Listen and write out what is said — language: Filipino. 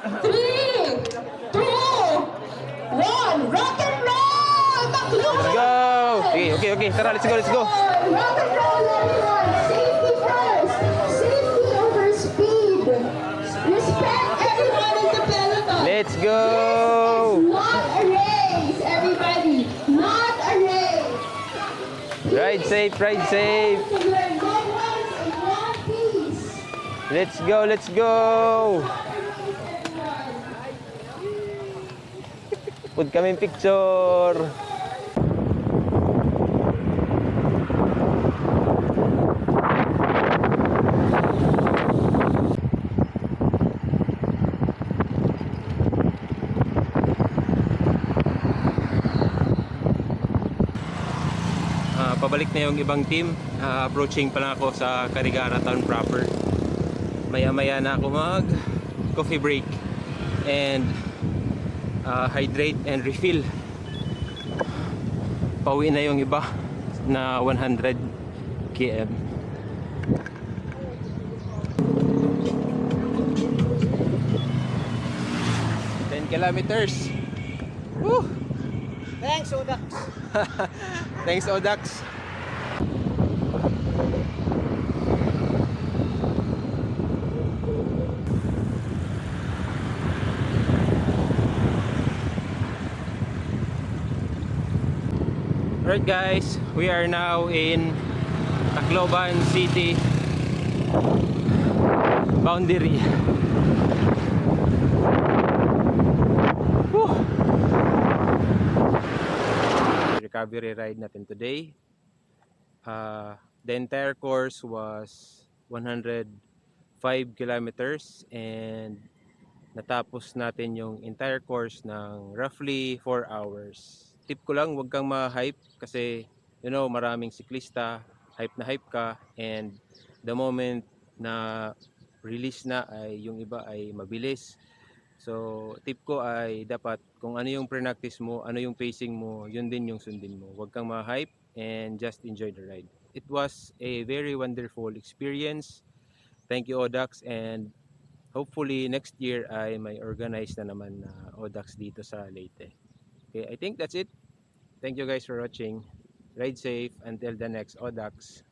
3, 2, 1, rock and roll! Let's go! Okay. Tara, let's go. Rock and roll, everyone! Safety first! Safety over speed! Respect everyone in the peloton! Let's go! It's not a race, everybody! Not a race! Ride safe. We're going in one piece! Let's go! Put kami picture. Pabalik na yung ibang team. Approaching pa lang ako sa Carigara town proper. Maya na ako mag coffee break and hydrate and refill. Pauwi na yung iba na 100 km. Kilometers. Woo! Thanks, Odax. Thanks, Odax. Alright guys, we are now in Tacloban City boundary. Woo! Recovery ride natin today. The entire course was 105 kilometers and natapos natin yung entire course ng roughly 4 hours. Tip ko lang, huwag kang ma-hype kasi maraming siklista, hype na hype ka, and the moment na release na ay yung iba ay mabilis. So tip ko ay dapat kung ano yung pre-practice mo, ano yung pacing mo, yun din yung sundin mo. Huwag kang ma-hype and just enjoy the ride. It was a very wonderful experience. Thank you, Odax, and hopefully next year ay may organize na naman na Odax dito sa Leyte. Okay, I think that's it. Thank you guys for watching. Ride safe until the next Odax.